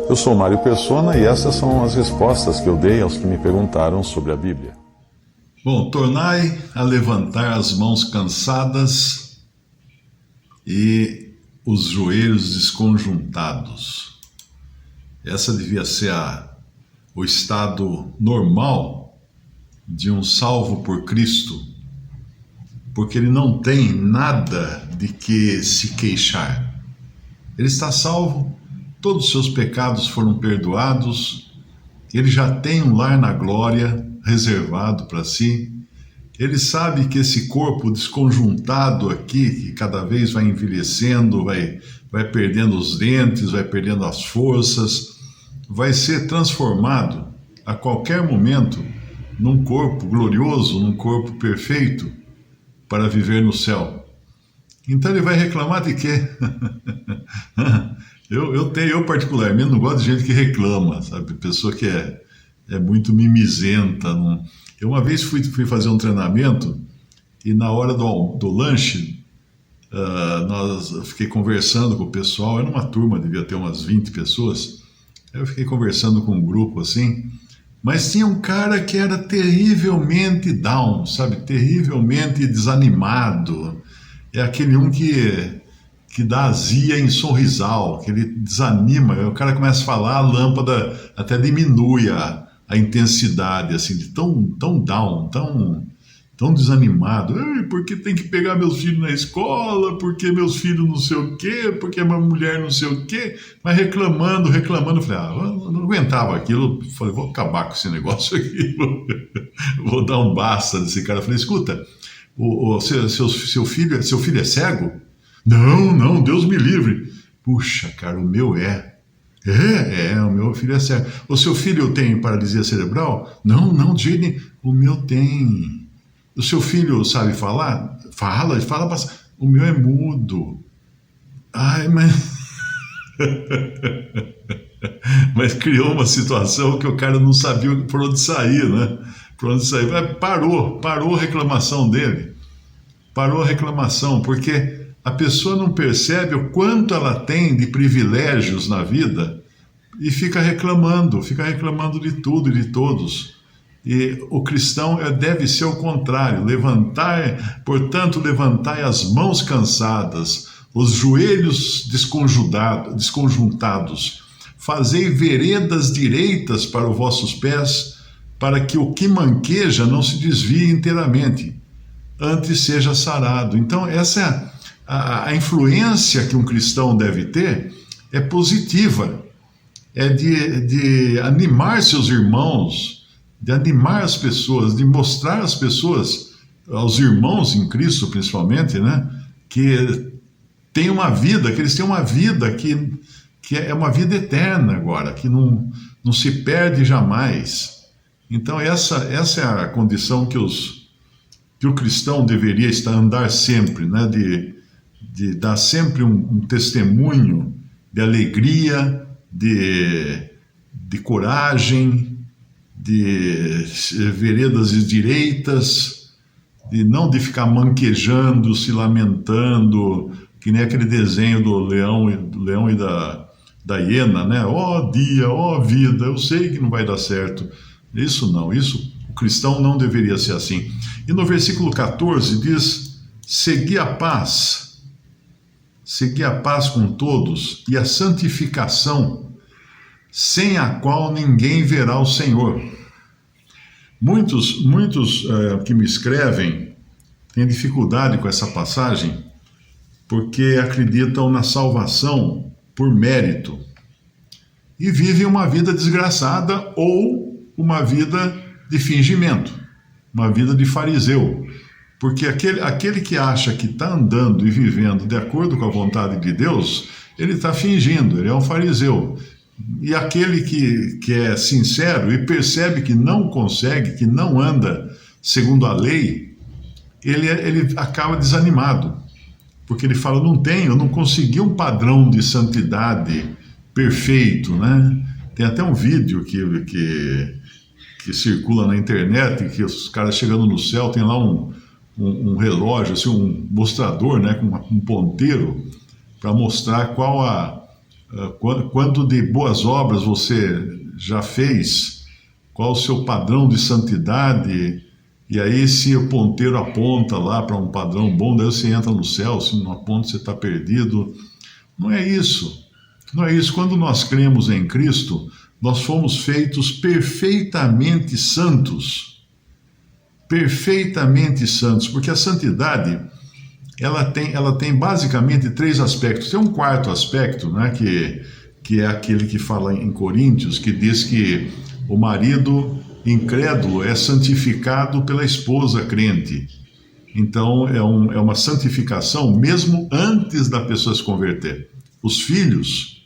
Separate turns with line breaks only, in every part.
Eu sou Mário Persona e essas são as respostas que eu dei aos que me perguntaram sobre a Bíblia.
Bom, tornai a levantar as mãos cansadas e os joelhos desconjuntados. Essa devia ser o estado normal de um salvo por Cristo, porque ele não tem nada de que se queixar. Ele está salvo, todos os seus pecados foram perdoados, ele já tem um lar na glória reservado para si. Ele sabe que esse corpo desconjuntado aqui, que cada vez vai envelhecendo, vai perdendo os dentes, vai perdendo as forças, vai ser transformado a qualquer momento num corpo glorioso, num corpo perfeito para viver no céu. Então ele vai reclamar de quê? Eu particularmente não gosto de gente que reclama, sabe? Pessoa que é muito mimizenta. Não... Eu uma vez fui fazer um treinamento e na hora do lanche, eu fiquei conversando com o pessoal, era uma turma, devia ter umas 20 pessoas, eu fiquei conversando com um grupo assim, mas tinha um cara que era terrivelmente down, sabe? Terrivelmente desanimado. É aquele um que dá azia em sorrisal, que ele desanima, o cara começa a falar, a lâmpada até diminui a intensidade, assim, de tão down, tão desanimado. Porque tem que pegar meus filhos na escola, porque meus filhos não sei o quê, porque minha mulher não sei o quê, mas reclamando. Eu falei, eu não aguentava aquilo, eu falei, vou acabar com esse negócio aqui, vou dar um basta nesse cara. Eu falei, escuta, seu filho é cego? Não, Deus me livre. Puxa, cara, o meu é. O meu filho é cego. O seu filho tem paralisia cerebral? Não, de jeito nenhum. O meu tem. O seu filho sabe falar? Fala bastante. O meu é mudo. Ai, mas... Mas criou uma situação que o cara não sabia por onde sair, né? Por onde sair. Parou a reclamação dele. Parou a reclamação, porque a pessoa não percebe o quanto ela tem de privilégios na vida e fica reclamando de tudo e de todos. E o cristão deve ser o contrário, portanto, levantai as mãos cansadas, os joelhos desconjuntados, fazei veredas direitas para os vossos pés, para que o que manqueja não se desvie inteiramente, antes seja sarado. Então, essa é a influência que um cristão deve ter, é positiva, é de animar seus irmãos, de animar as pessoas, de mostrar às pessoas, aos irmãos em Cristo principalmente, né, que tem uma vida, que eles têm uma vida que é uma vida eterna agora, que não se perde jamais. Então essa é a condição que o cristão deveria andar sempre, né, de dar sempre um testemunho de alegria, de coragem, de veredas direitas, de ficar manquejando, se lamentando, que nem aquele desenho do leão e da hiena, né? Ó dia, ó vida, eu sei que não vai dar certo. Isso não, o cristão não deveria ser assim. E no versículo 14 diz, segui a paz com todos e a santificação, sem a qual ninguém verá o Senhor. Muitos que me escrevem têm dificuldade com essa passagem, porque acreditam na salvação por mérito e vivem uma vida desgraçada ou uma vida de fingimento, uma vida de fariseu. Porque aquele que acha que está andando e vivendo de acordo com a vontade de Deus, ele está fingindo, ele é um fariseu. E aquele que é sincero e percebe que não consegue, que não anda segundo a lei, ele acaba desanimado. Porque ele fala, eu não consegui um padrão de santidade perfeito, né? Tem até um vídeo que circula na internet, que os caras chegando no céu, tem lá um relógio, assim, um mostrador, né, com um ponteiro, para mostrar qual quanto de boas obras você já fez, qual o seu padrão de santidade, e aí se o ponteiro aponta lá para um padrão bom, daí você entra no céu, se não aponta você está perdido. Não é isso. Não é isso. Quando nós cremos em Cristo, nós fomos feitos perfeitamente santos. Perfeitamente santos, porque a santidade ela tem basicamente três aspectos. Tem um quarto aspecto, né, que é aquele que fala em Coríntios, que diz que o marido incrédulo é santificado pela esposa crente. Então é uma santificação mesmo antes da pessoa se converter. Os filhos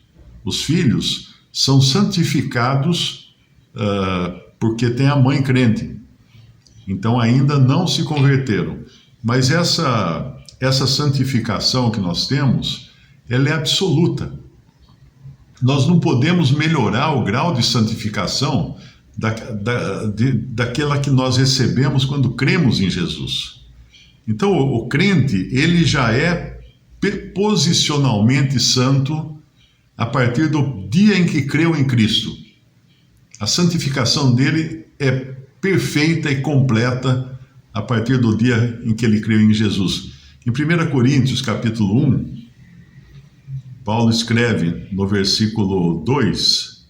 são santificados porque tem a mãe crente. Então ainda não se converteram. Mas essa santificação que nós temos, ela é absoluta. Nós não podemos melhorar o grau de santificação daquela que nós recebemos quando cremos em Jesus. Então o crente, ele já é posicionalmente santo a partir do dia em que creu em Cristo. A santificação dele é perfeita e completa a partir do dia em que ele creu em Jesus. Em 1 Coríntios, capítulo 1, Paulo escreve no versículo 2: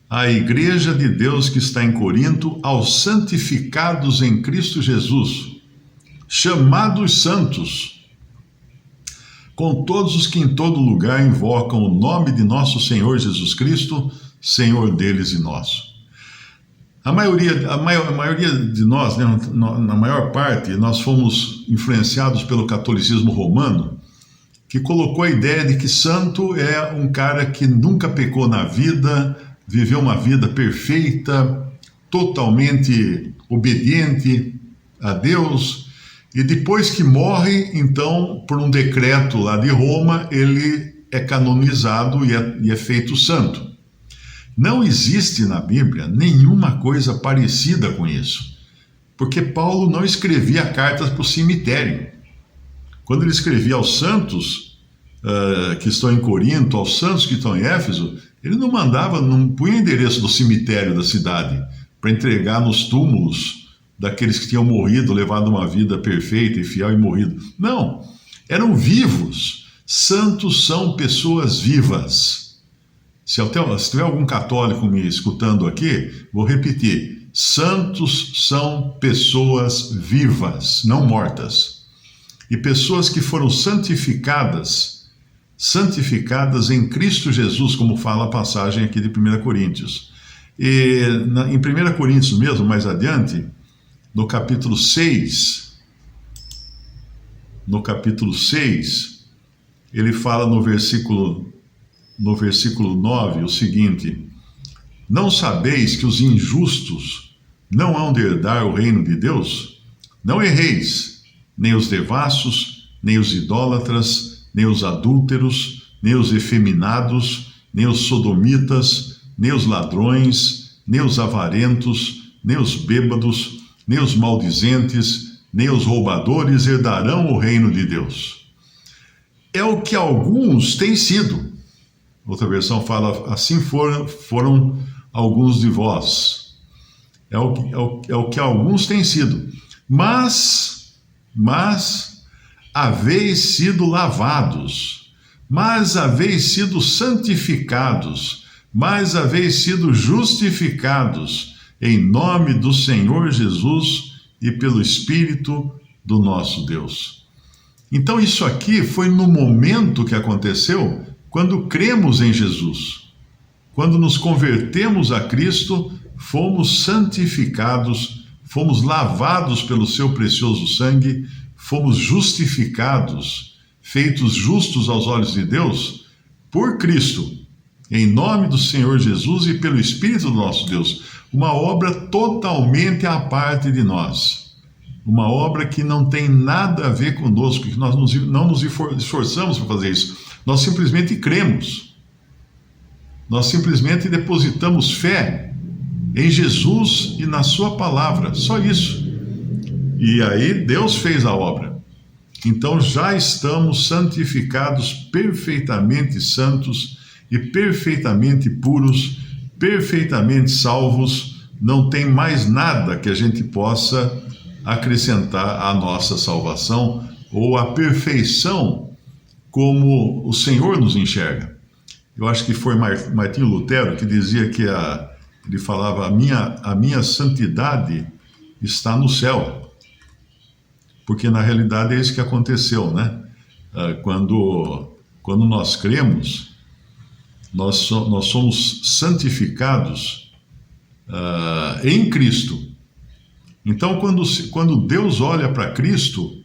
a igreja de Deus que está em Corinto, aos santificados em Cristo Jesus, chamados santos, com todos os que em todo lugar invocam o nome de nosso Senhor Jesus Cristo, Senhor deles e nosso. A maioria de nós, né, na maior parte, nós fomos influenciados pelo catolicismo romano, que colocou a ideia de que santo é um cara que nunca pecou na vida, viveu uma vida perfeita, totalmente obediente a Deus, e depois que morre, então, por um decreto lá de Roma, ele é canonizado e é feito santo. Não existe na Bíblia nenhuma coisa parecida com isso, porque Paulo não escrevia cartas para o cemitério. Quando ele escrevia aos santos que estão em Corinto, aos santos que estão em Éfeso, ele não punha endereço do cemitério da cidade para entregar nos túmulos daqueles que tinham morrido, levado uma vida perfeita e fiel e morrido. Não, eram vivos. Santos são pessoas vivas. Se tiver algum católico me escutando aqui, vou repetir: santos são pessoas vivas, não mortas. E pessoas que foram santificadas em Cristo Jesus, como fala a passagem aqui de 1 Coríntios. E em 1 Coríntios mesmo, mais adiante, no capítulo 6, ele fala no versículo 9 o seguinte: não sabeis que os injustos não hão de herdar o reino de Deus? Não erreis, nem os devassos, nem os idólatras, nem os adúlteros, nem os efeminados, nem os sodomitas, nem os ladrões, nem os avarentos, nem os bêbados, nem os maldizentes, nem os roubadores herdarão o reino de Deus. É o que alguns têm sido. Outra versão fala: assim foram alguns de vós. É o que alguns têm sido. Mas haveis sido lavados, mas haveis sido santificados, mas haveis sido justificados em nome do Senhor Jesus e pelo Espírito do nosso Deus. Então isso aqui foi no momento que aconteceu quando cremos em Jesus. Quando nos convertemos a Cristo, fomos santificados, fomos lavados pelo seu precioso sangue, fomos justificados, feitos justos aos olhos de Deus, por Cristo, em nome do Senhor Jesus e pelo Espírito do nosso Deus. Uma obra totalmente à parte de nós. Uma obra que não tem nada a ver conosco, que nós não nos esforçamos para fazer isso. Nós simplesmente cremos. Nós simplesmente depositamos fé em Jesus e na sua palavra. Só isso. E aí Deus fez a obra. Então já estamos santificados, perfeitamente santos, e perfeitamente puros, perfeitamente salvos. Não tem mais nada que a gente possa acrescentar à nossa salvação ou à perfeição como o Senhor nos enxerga. Eu acho que foi Martinho Lutero que dizia que ele falava: a minha santidade está no céu. Porque na realidade é isso que aconteceu, né? Quando nós cremos, nós somos santificados em Cristo. Então, quando Deus olha para Cristo,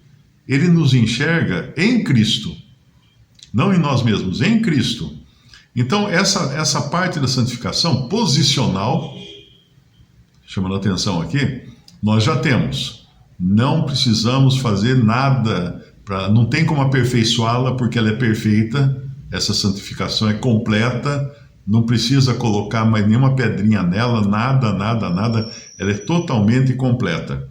Ele nos enxerga em Cristo, não em nós mesmos, em Cristo. Então, essa parte da santificação posicional, chamando a atenção aqui, nós já temos. Não precisamos fazer nada, não tem como aperfeiçoá-la, porque ela é perfeita, essa santificação é completa, não precisa colocar mais nenhuma pedrinha nela, nada, ela é totalmente completa.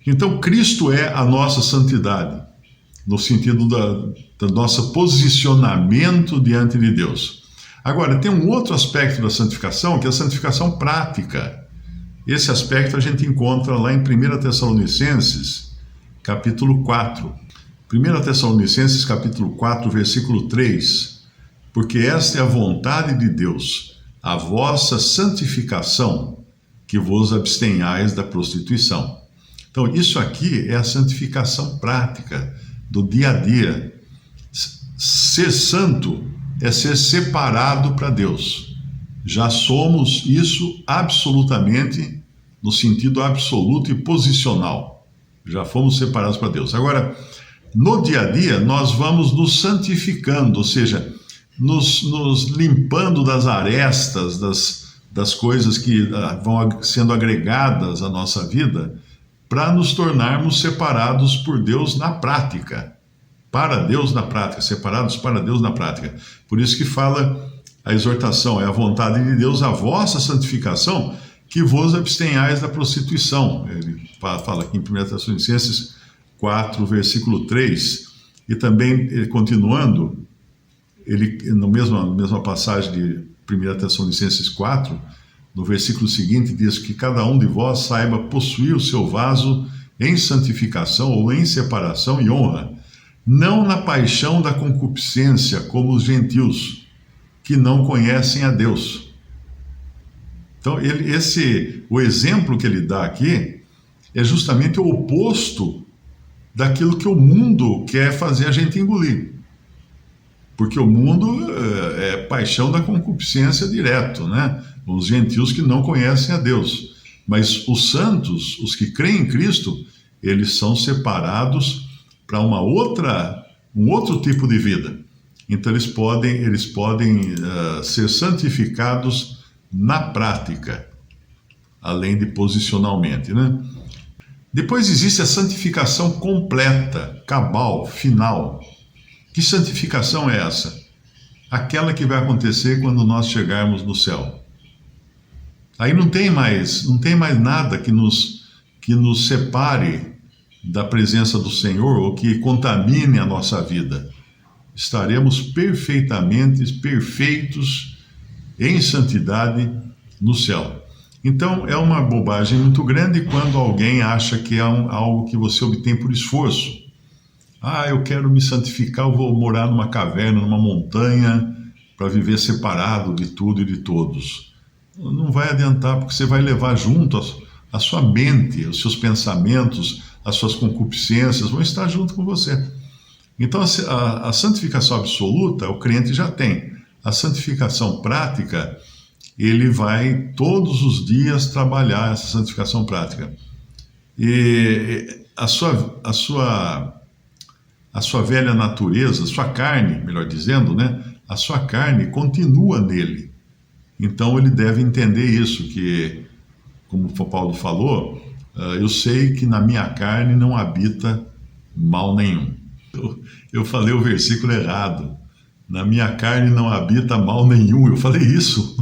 Então, Cristo é a nossa santidade, no sentido do nosso posicionamento diante de Deus. Agora, tem um outro aspecto da santificação, que é a santificação prática. Esse aspecto a gente encontra lá em 1 Tessalonicenses, capítulo 4. 1 Tessalonicenses, capítulo 4, versículo 3. Porque esta é a vontade de Deus, a vossa santificação, que vos abstenhais da prostituição. Então, isso aqui é a santificação prática do dia a dia. Ser santo é ser separado para Deus. Já somos isso absolutamente, no sentido absoluto e posicional. Já fomos separados para Deus. Agora, no dia a dia, nós vamos nos santificando, ou seja, nos limpando das arestas, das coisas que vão sendo agregadas à nossa vida, para nos tornarmos separados por Deus na prática. Para Deus na prática, separados para Deus na prática. Por isso que fala a exortação, é a vontade de Deus, a vossa santificação, que vos abstenhais da prostituição. Ele fala aqui em 1 Tessalonicenses 4, versículo 3. E também, continuando, na mesma passagem de 1 Tessalonicenses 4, no versículo seguinte, diz que cada um de vós saiba possuir o seu vaso em santificação ou em separação e honra, não na paixão da concupiscência, como os gentios, que não conhecem a Deus. Então, o exemplo que ele dá aqui é justamente o oposto daquilo que o mundo quer fazer a gente engolir. Porque o mundo é paixão da concupiscência direto, né? Os gentios que não conhecem a Deus. Mas os santos, os que creem em Cristo, eles são separados para um outro tipo de vida. Então eles podem ser santificados na prática, além de posicionalmente, né? Depois existe a santificação completa, cabal, final. Que santificação é essa? Aquela que vai acontecer quando nós chegarmos no céu. Aí não tem mais nada que nos separe da presença do Senhor ou que contamine a nossa vida. Estaremos perfeitos em santidade no céu. Então, é uma bobagem muito grande quando alguém acha que é algo que você obtém por esforço. Eu quero me santificar, eu vou morar numa caverna, numa montanha, para viver separado de tudo e de todos. Não vai adiantar, porque você vai levar junto a sua mente, os seus pensamentos, as suas concupiscências, vão estar junto com você. Então, a santificação absoluta, o crente já tem. A santificação prática, ele vai todos os dias trabalhar essa santificação prática. E a sua velha natureza, a sua carne, melhor dizendo, né? A sua carne continua nele. Então ele deve entender isso, que, como o Paulo falou, eu sei que na minha carne não habita mal nenhum. Eu falei o versículo errado. Na minha carne não habita mal nenhum. Eu falei isso.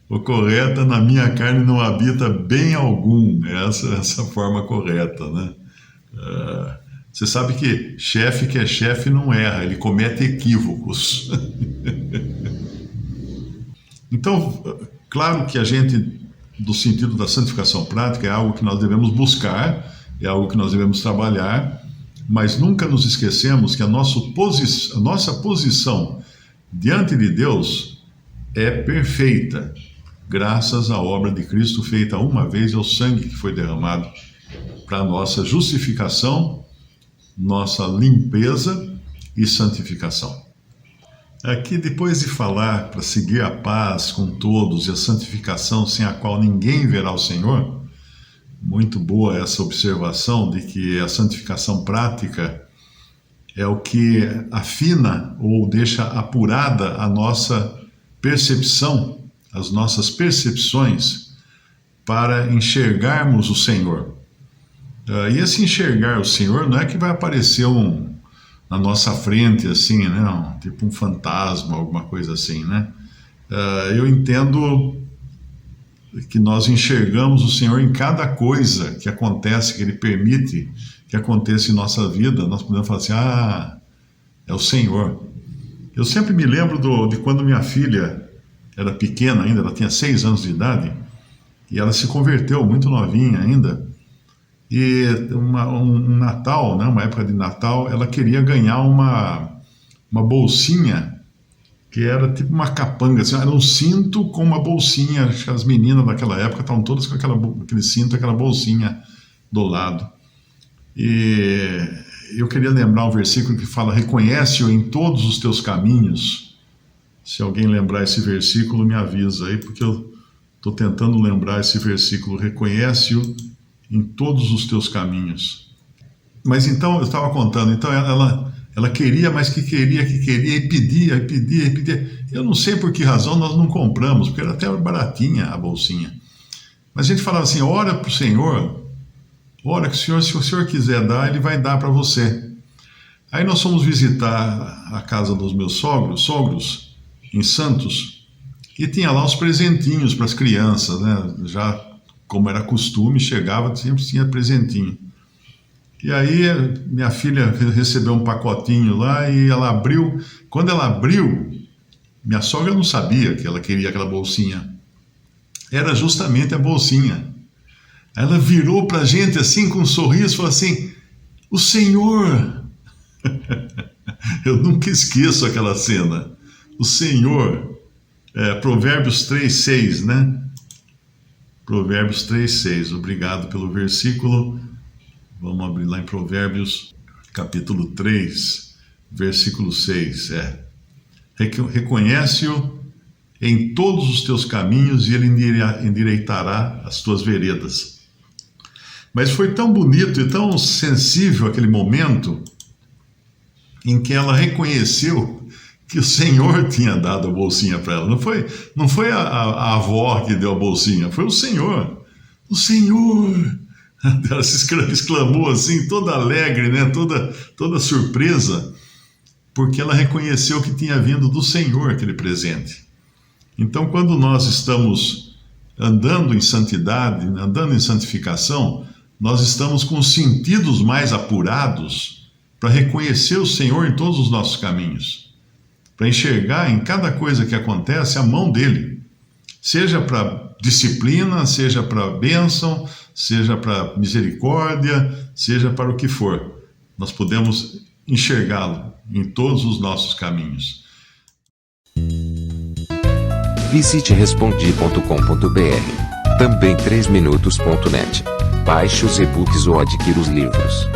O correto é: na minha carne não habita bem algum. Essa é a forma correta, né? Você sabe que é chefe não erra, ele comete equívocos. Então, claro que a gente, do sentido da santificação prática, é algo que nós devemos buscar, é algo que nós devemos trabalhar, mas nunca nos esquecemos que a nossa posição diante de Deus é perfeita, graças à obra de Cristo feita uma vez e ao sangue que foi derramado para a nossa justificação, nossa limpeza e santificação. Aqui, depois de falar para seguir a paz com todos e a santificação sem a qual ninguém verá o Senhor, muito boa essa observação de que a santificação prática é o que afina ou deixa apurada a nossa percepção, as nossas percepções para enxergarmos o Senhor. E esse enxergar o Senhor não é que vai aparecer na nossa frente, assim, né? Tipo um fantasma, alguma coisa assim, né? Eu entendo que nós enxergamos o Senhor em cada coisa que acontece, que Ele permite que aconteça em nossa vida. Nós podemos falar assim, é o Senhor. Eu sempre me lembro de quando minha filha era pequena ainda, ela tinha 6 anos de idade, e ela se converteu muito novinha ainda. E um Natal, né, uma época de Natal, ela queria ganhar uma bolsinha que era tipo uma capanga, assim, era um cinto com uma bolsinha. Acho que as meninas daquela época estavam todas com aquele cinto, aquela bolsinha do lado. E eu queria lembrar um versículo que fala: reconhece-o em todos os teus caminhos. Se alguém lembrar esse versículo, me avisa aí, porque eu estou tentando lembrar esse versículo. Reconhece-o em todos os teus caminhos. Mas então, eu estava contando, então ela queria, mas que queria, e pedia. Eu não sei por que razão nós não compramos, porque era até baratinha a bolsinha. Mas a gente falava assim, ora para o Senhor, ora que se o Senhor quiser dar, Ele vai dar para você. Aí nós fomos visitar a casa dos meus sogros, em Santos, e tinha lá uns presentinhos para as crianças, né? Já como era costume, chegava, sempre tinha presentinho. E aí minha filha recebeu um pacotinho lá e ela abriu. Quando ela abriu, minha sogra não sabia que ela queria aquela bolsinha. Era justamente a bolsinha. Ela virou para a gente assim com um sorriso e falou assim, o Senhor! Eu nunca esqueço aquela cena. O Senhor, Provérbios 3:6, né? Provérbios 3:6, obrigado pelo versículo. Vamos abrir lá em Provérbios, capítulo 3, versículo 6. Reconhece-o em todos os teus caminhos e Ele endireitará as tuas veredas. Mas foi tão bonito e tão sensível aquele momento em que ela reconheceu que o Senhor tinha dado a bolsinha para ela. Não foi a avó que deu a bolsinha, foi o Senhor. O Senhor! Ela se exclamou assim, toda alegre, né? toda surpresa, porque ela reconheceu que tinha vindo do Senhor aquele presente. Então, quando nós estamos andando em santidade, andando em santificação, nós estamos com os sentidos mais apurados para reconhecer o Senhor em todos os nossos caminhos, para enxergar em cada coisa que acontece a mão dele, seja para disciplina, seja para bênção, seja para misericórdia, seja para o que for. Nós podemos enxergá-lo em todos os nossos caminhos.
Visite respondi.com.br, também 3minutos.net. Baixe os e-books ou adquira os livros.